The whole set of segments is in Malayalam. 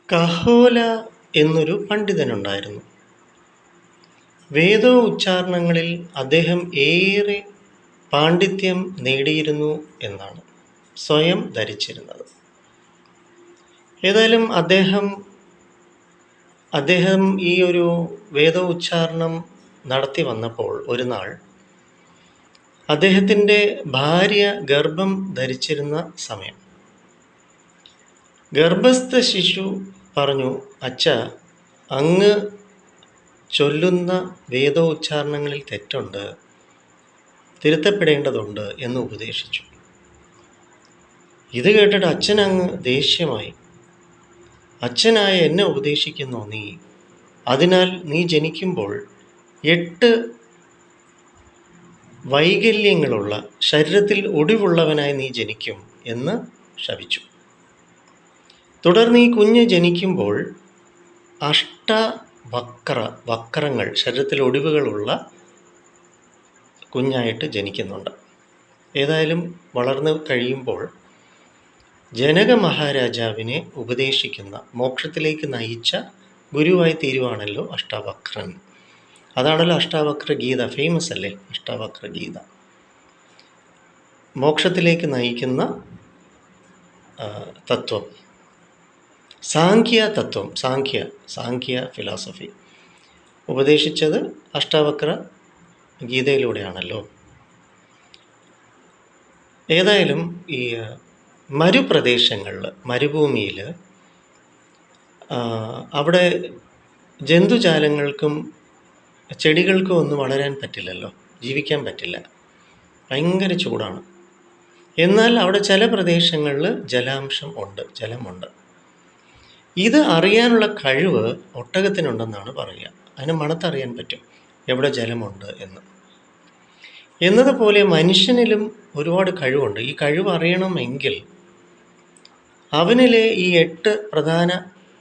കഹോല എന്നൊരു പണ്ഡിതനുണ്ടായിരുന്നു. വേദോച്ചാരണങ്ങളിൽ അദ്ദേഹം ഏറെ പാണ്ഡിത്യം നേടിയിരുന്നു എന്നാണ് സ്വയം ധരിച്ചിരുന്നത്. ഏതായാലും അദ്ദേഹം ഈ ഒരു വേദോച്ചാരണം നടത്തി വന്നപ്പോൾ ഒരു നാൾ അദ്ദേഹത്തിൻ്റെ ഭാര്യ ഗർഭം ധരിച്ചിരുന്ന സമയം ഗർഭസ്ഥ ശിശു പറഞ്ഞു, അച്ഛ, അങ്ങ് ചൊല്ലുന്ന വേദോച്ചാരണങ്ങളിൽ തെറ്റുണ്ട്, തിരുത്തപ്പെടേണ്ടതുണ്ട് എന്ന് ഉപദേശിച്ചു. ഇത് കേട്ടിട്ട് അച്ഛനങ്ങ് ദേഷ്യമായി. അച്ഛനായ എന്നെ ഉപദേശിക്കുന്നോ നീ? അതിനാൽ നീ ജനിക്കുമ്പോൾ 8 വൈകല്യങ്ങളുള്ള, ശരീരത്തിൽ ഒടിവുള്ളവനായി നീ ജനിക്കും എന്ന് ശപിച്ചു. തുടർന്ന് ഈ കുഞ്ഞ് ജനിക്കുമ്പോൾ വക്രങ്ങൾ, ശരീരത്തിൽ ഒടിവുകളുള്ള കുഞ്ഞായിട്ട് ജനിക്കുന്നുണ്ട്. ഏതായാലും വളർന്നു കഴിയുമ്പോൾ ജനക മഹാരാജാവിനെ ഉപദേശിക്കുന്ന, മോക്ഷത്തിലേക്ക് നയിച്ച ഗുരുവായി തീരുവാണല്ലോ അഷ്ടാവക്രൻ. അതാണല്ലോ അഷ്ടാവക്ര ഗീത, ഫേമസ് അല്ലേ അഷ്ടാവക്ര ഗീത. മോക്ഷത്തിലേക്ക് നയിക്കുന്ന തത്വം, സാഖ്യ ഫിലോസഫി ഉപദേശിച്ചത് അഷ്ടാവക്ര ഗീതയിലൂടെയാണല്ലോ. ഏതായാലും ഈ മരുപ്രദേശങ്ങളിൽ, മരുഭൂമിയിൽ അവിടെ ജന്തുജാലങ്ങൾക്കും ചെടികൾക്കും ഒന്നും വളരാൻ പറ്റില്ലല്ലോ, ജീവിക്കാൻ പറ്റില്ല, ഭയങ്കര ചൂടാണ്. എന്നാൽ അവിടെ ചില പ്രദേശങ്ങളിൽ ജലമുണ്ട്. ഇത് അറിയാനുള്ള കഴിവ് ഒട്ടകത്തിനുണ്ടെന്നാണ് പറയുക. അതിന് മണത്തറിയാൻ പറ്റും എവിടെ ജലമുണ്ട് എന്നതുപോലെ മനുഷ്യനിലും ഒരുപാട് കഴിവുണ്ട്. ഈ കഴിവ് അറിയണമെങ്കിൽ അവനിലെ ഈ 8 പ്രധാന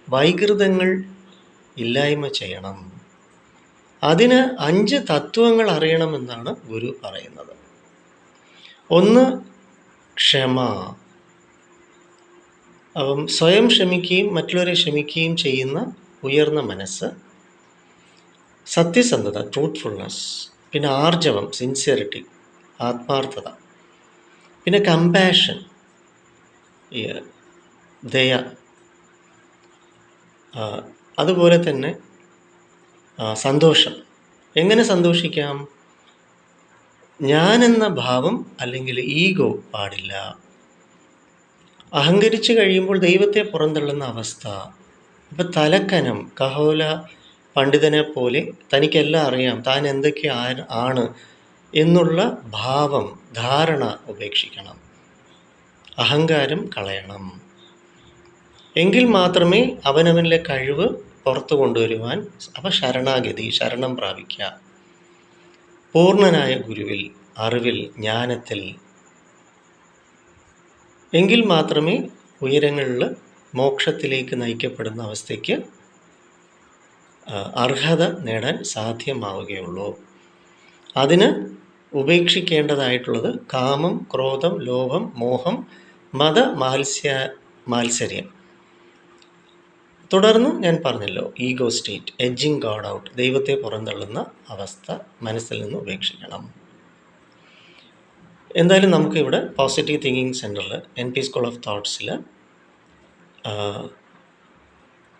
വൈകൃതങ്ങൾ ഇല്ലായ്മ ചെയ്യണം. അതിന് 5 തത്വങ്ങൾ അറിയണമെന്നാണ് ഗുരു പറയുന്നത്. 1, ക്ഷമ. അപ്പം സ്വയം ക്ഷമിക്കുകയും മറ്റുള്ളവരെ ക്ഷമിക്കുകയും ചെയ്യുന്ന ഉയർന്ന മനസ്സ്. സത്യസന്ധത, ട്രൂത്ത്ഫുൾനെസ്. പിന്നെ ആർജവം, സിൻസിയറിറ്റി, ആത്മാർത്ഥത. പിന്നെ കമ്പാഷൻ, ദയ. അതുപോലെ തന്നെ സന്തോഷം. എങ്ങനെ സന്തോഷിക്കാം? ഞാനെന്ന ഭാവം അല്ലെങ്കിൽ ഈഗോ പാടില്ല. അഹങ്കരിച്ചു കഴിയുമ്പോൾ ദൈവത്തെ പുറന്തള്ളുന്ന അവസ്ഥ. ഇപ്പം തലക്കനം, കഹോല പണ്ഡിതനെ പോലെ തനിക്കെല്ലാം അറിയാം, താൻ എന്തൊക്കെ ആണ് എന്നുള്ള ഭാവം, ധാരണ ഉപേക്ഷിക്കണം. അഹങ്കാരം കളയണം. എങ്കിൽ മാത്രമേ അവനവനിലെ കഴിവ് പുറത്തു കൊണ്ടുവരുവാൻ. അപ്പം ശരണാഗതി, ശരണം പ്രാപിക്കുക പൂർണ്ണനായ ഗുരുവിൽ, അറിവിൽ, ജ്ഞാനത്തിൽ. എങ്കിൽ മാത്രമേ ഉയരങ്ങളിൽ മോക്ഷത്തിലേക്ക് നയിക്കപ്പെടുന്ന അവസ്ഥയ്ക്ക് അർഹത നേടാൻ സാധ്യമാവുകയുള്ളൂ. അതിന് ഉപേക്ഷിക്കേണ്ടതായിട്ടുള്ളത് കാമം, ക്രോധം, ലോഭം, മോഹം, മാത്സര്യം. തുടർന്ന് ഞാൻ പറഞ്ഞല്ലോ, ego state, edging God out, ദൈവത്തെ പുറന്തള്ളുന്ന അവസ്ഥ മനസ്സിൽ നിന്ന് ഉപേക്ഷിക്കണം. എന്തായാലും നമുക്കിവിടെ പോസിറ്റീവ് തിങ്കിങ് സെൻറ്ററിൽ, NP സ്കൂൾ ഓഫ് തോട്ട്സിൽ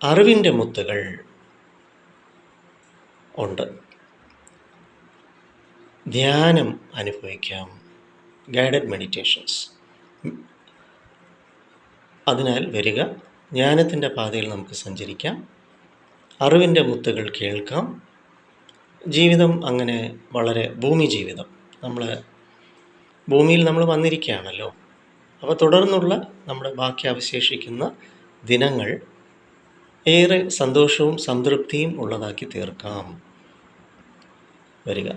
അറിവിൻ്റെ മുത്തുകൾ ഉണ്ട്. ധ്യാനം അനുഭവിക്കാം, ഗൈഡഡ് മെഡിറ്റേഷൻസ്. അതിനാൽ വരിക, ജ്ഞാനത്തിൻ്റെ പാതയിൽ നമുക്ക് സഞ്ചരിക്കാം, അറിവിൻ്റെ മുത്തുകൾ കേൾക്കാം. ജീവിതം അങ്ങനെ വളരെ ഭൂമി ജീവിതം, ഭൂമിയിൽ നമ്മൾ വന്നിരിക്കുകയാണല്ലോ. അപ്പോൾ തുടർന്നുള്ള നമ്മുടെ ബാക്കി അവശേഷിക്കുന്ന ദിനങ്ങൾ ഏറെ സന്തോഷവും സംതൃപ്തിയും ഉള്ളതാക്കി തീർക്കാം. വരിക.